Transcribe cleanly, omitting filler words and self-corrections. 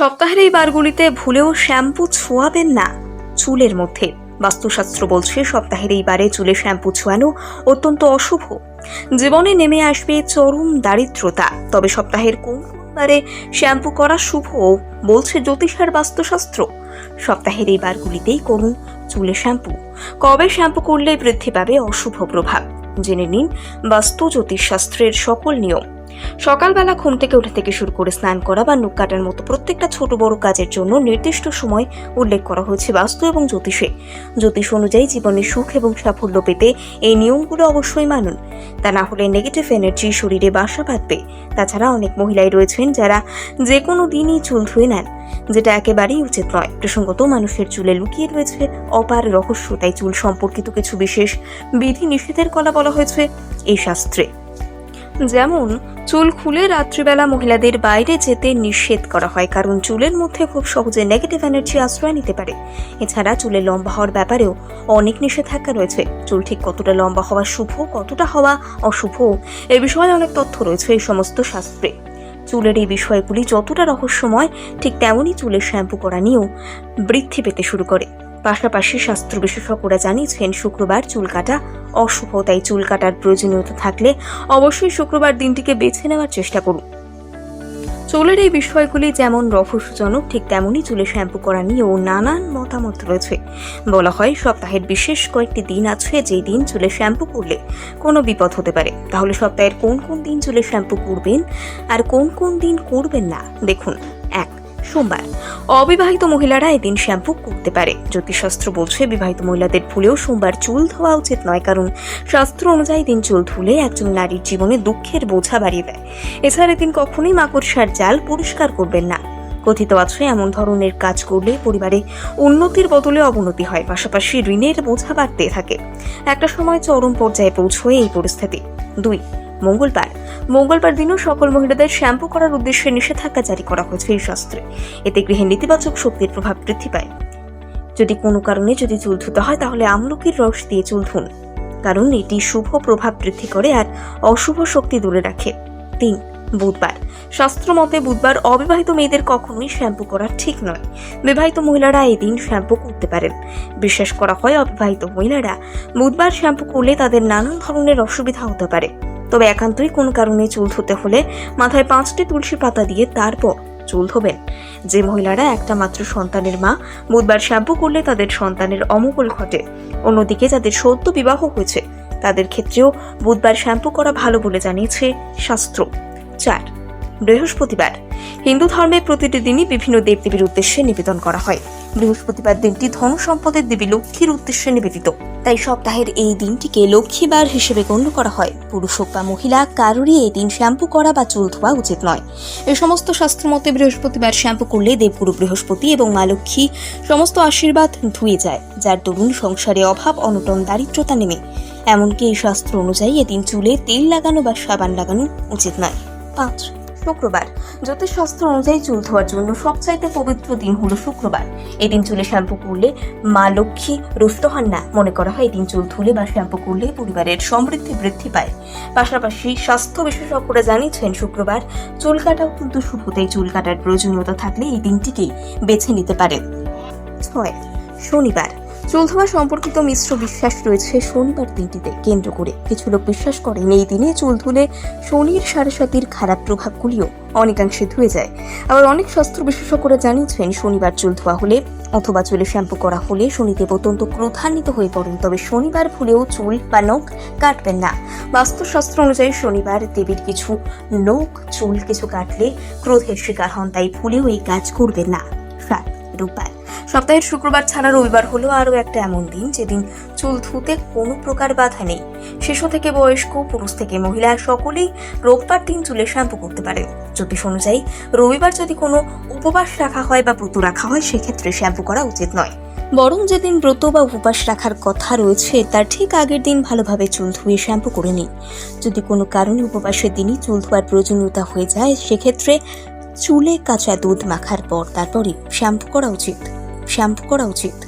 সপ্তাহের এই বারগুলিতে ভুলেও শ্যাম্পু ছোঁয়াবেন না চুলের মধ্যে। বাস্তুশাস্ত্র বলছে সপ্তাহের এই বারে চুলে শ্যাম্পু ছোঁয়ানো অত্যন্ত অশুভ। জীবনে নেমে আসবে চরম দারিদ্রতা। তবে সপ্তাহের কোন কোন বারে শ্যাম্পু করা শুভ বলছে জ্যোতিষ আর বাস্তুশাস্ত্র। সপ্তাহের এই বারগুলিতেই করুন চুলে শ্যাম্পু। কবে শ্যাম্পু করলে বৃদ্ধি পাবে অশুভ প্রভাব, জেনে নিন বাস্তু জ্যোতিষশাস্ত্রের সকল নিয়ম। সকালবেলা ঘুম থেকে উঠে থেকে শুরু করে স্নান করা বা নখ কাটার মতো প্রত্যেকটা ছোট বড় কাজের জন্য নির্দিষ্ট সময় উল্লেখ করা হয়েছে বাস্তু এবং জ্যোতিষে। জ্যোতিষ অনুযায়ী জীবনে সুখ এবং সাফল্য পেতে এই নিয়মগুলো অবশ্যই মানুন, তা না হলে নেগেটিভ এনার্জি শরীরে বাসা বাঁধবে। তাছাড়া অনেক মহিলাই রয়েছেন যারা যে কোনো দিনই চুল ধুয়ে নেন, যেটা একেবারেই উচিত নয়। প্রসঙ্গত মানুষের চুলে লুকিয়ে রয়েছে অপার রহস্য, তাই চুল সম্পর্কিত কিছু বিশেষ বিধি নিষেধের কথা বলা হয়েছে এই শাস্ত্রে। যেমন চুল খুলে রাত্রিবেলা মহিলাদের বাইরে যেতে নিষেধ করা হয়, কারণ চুলের মধ্যে খুব সহজে নেগেটিভ এনার্জি আশ্রয় নিতে পারে। এছাড়া চুলের লম্বা হওয়ার ব্যাপারেও অনেক নিষেধাজ্ঞা রয়েছে। চুল ঠিক কতটা লম্বা হওয়া শুভ, কতটা হওয়া অশুভ, এ বিষয়ে অনেক তথ্য রয়েছে এই সমস্ত শাস্ত্রে। চুলের এই বিষয়গুলি যতটা রহস্যময়, ঠিক তেমনই চুলের শ্যাম্পু করা নিয়েও বৃদ্ধি পেতে শুরু করে। পাশাপাশি শাস্ত্র বিশেষজ্ঞরা জানিয়েছেন শুক্রবার চুল কাটা অশুভ, তাই চুল কাটার প্রয়োজনীয়তা থাকলে অবশ্যই শুক্রবার দিনটিকে বেছে নেওয়ার চেষ্টা করুন। চুলের এই বিষয়গুলি যেমন রহস্যজনক, ঠিক তেমনই চুলে শ্যাম্পু করা নিয়েও নানান মতামত রয়েছে। বলা হয় সপ্তাহের বিশেষ কয়েকটি দিন আছে যেই দিন চুলে শ্যাম্পু করলে কোনো বিপদ হতে পারে। তাহলে সপ্তাহের কোন কোন দিন চুলে শ্যাম্পু করবেন আর কোন কোন দিন করবেন না, দেখুন। 1. সোমবার। অবিবাহিত মহিলারা এদিন শ্যাম্পু করতে পারে। জ্যোতিষশাস্ত্র বলছে বিবাহিত মহিলাদের ভুলেও সোমবার চুল ধোয়া উচিত নয়, কারণ শাস্ত্র অনুযায়ী দিন চুল ধুলে একজন নারীর জীবনে দুঃখের বোঝা বাড়িয়ে দেয়। এছাড়া এদিন কখনোই মাকড়সার জাল পরিষ্কার করবেন না। কথিত আছে এমন ধরনের কাজ করলে পরিবারে উন্নতির বদলে অবনতি হয়, পাশাপাশি ঋণের বোঝা বাড়তে থাকে। একটা সময় চরম পর্যায়ে পৌঁছয় এই পরিস্থিতি। 2. মঙ্গলবার দিনও সকল মহিলাদের শ্যাম্পু করার উদ্দেশ্যে নিষেধাজ্ঞা জারি করা হয়েছে এই শাস্ত্রে। এতে গৃহে নেতিবাচক শক্তির প্রভাব বৃদ্ধি পায়। যদি কোনো কারণে চুল ধুতে হয় তাহলে আমলকির রস দিয়ে চুল ধুন, কারণ এটি শুভ প্রভাব বৃদ্ধি করে আর অশুভ শক্তি দূরে রাখে। 3. বুধবার। শাস্ত্র মতে বুধবার অবিবাহিত মেয়েদের কখনোই শ্যাম্পু করা ঠিক নয়। বিবাহিত মহিলারা এদিন শ্যাম্পু করতে পারেন। বিশ্বাস করা হয় অবিবাহিত মহিলারা বুধবার শ্যাম্পু করলে তাদের নানান ধরনের অসুবিধা হতে পারে। তবে একান্তই কোনো কারণে চুল ধুতে হলে মাথায় 5টি তুলসী পাতা দিয়ে তারপর চুল ধোবেন। যে মহিলারা একটা মাত্র সন্তানের মা বুধবার শ্যাম্পু করলে তাদের সন্তানের অমঙ্গল ঘটে। অন্যদিকে যাদের সদ্য বিবাহ হয়েছে তাদের ক্ষেত্রেও বুধবার শ্যাম্পু করা ভালো বলে জানিয়েছে শাস্ত্র। 4. বৃহস্পতিবার। হিন্দু ধর্মে প্রতিটি দিনই বিভিন্ন দেবদেবীর উদ্দেশ্যে নিবেদন করা হয়। বৃহস্পতিবার দিনটি ধন সম্পদের দেবী লক্ষ্মীর উদ্দেশ্যে নিবেদিত, তাই সপ্তাহের এই দিনটিকে লক্ষ্মীবার হিসেবে গণ্য করা হয়। পুরুষ হোক বা মহিলা, কারোরই এই দিন শ্যাম্পু করা বা চুল ধোয়া উচিত নয়। এই সমস্ত শাস্ত্র মতে বৃহস্পতিবার শ্যাম্পু করলে দেবগুরু বৃহস্পতি এবং মা লক্ষ্মী সমস্ত আশীর্বাদ ধুয়ে যায়, যার দরুন সংসারে অভাব অনটন দারিদ্রতা নেমে। এমনকি এই শাস্ত্র অনুযায়ী এদিন চুলে তেল লাগানো বা সাবান লাগানো উচিত নয়। 5. শুক্রবার। জ্যোতিষশাস্ত্র অনুযায়ী চুল ধোয়ার জন্য সবচাইতে পবিত্র দিন হলো শুক্রবার। এদিন চুলে শ্যাম্পু করলে মা লক্ষ্মী রুষ্ট হন না। মনে করা হয় এদিন চুল ধুলে বা শ্যাম্পু করলে পরিবারের সমৃদ্ধি বৃদ্ধি পায়। পাশাপাশি স্বাস্থ্য বিশেষজ্ঞরা জানিয়েছেন শুক্রবার চুল কাটা অত্যন্ত শুভ, তাই চুল কাটার প্রয়োজনীয়তা থাকলে এই দিনটিকেই বেছে নিতে পারেন। 6. শনিবার। চুল ধোয়া সম্পর্কিত মিশ্র বিশ্বাস রয়েছে শনিবার দিনটিতে কেন্দ্র করে। কিছু লোক বিশ্বাস করেন এই দিনে চুল ধুলে শনির সাড়ে খারাপ প্রভাবগুলিও অনেকাংশে ধুয়ে যায়। আবার অনেক শাস্ত্র বিশেষজ্ঞরা জানিয়েছেন শনিবার চুল ধোয়া হলে অথবা চুলে শ্যাম্পু করা হলে শনিদেব অত্যন্ত ক্রোধান্বিত হয়ে পড়েন। তবে শনিবার ভুলেও চুল বা নখ কাটবেন না। বাস্তুশাস্ত্র অনুযায়ী শনিবার দেবীর কিছু নখ চুল কিছু কাটলে ক্রোধের শিকার হন, তাই ভুলেও এই কাজ করবেন না। 7. রোববার। সপ্তাহের শুক্রবার ছাড়া রবিবার হলো আরও একটা এমন দিন যেদিন চুল ধুতে কোনো প্রকার বাধা নেই। শিশু থেকে বয়স্ক, পুরুষ থেকে মহিলা সকলেই রোববার দিন চুলে শ্যাম্পু করতে পারে। জ্যোতিষ অনুযায়ী রবিবার যদি কোনো উপবাস রাখা হয় বা ব্রত রাখা হয় সেক্ষেত্রে শ্যাম্পু করা উচিত নয়, বরং যেদিন ব্রত বা উপবাস রাখার কথা রয়েছে তার ঠিক আগের দিন ভালোভাবে চুল ধুয়ে শ্যাম্পু করে নিন। যদি কোনো কারণে উপবাসের দিনই চুল ধোয়ার প্রয়োজনীয়তা হয়ে যায় সেক্ষেত্রে চুলে কাঁচা দুধ মাখার পর তারপরে শ্যাম্পু করা উচিত।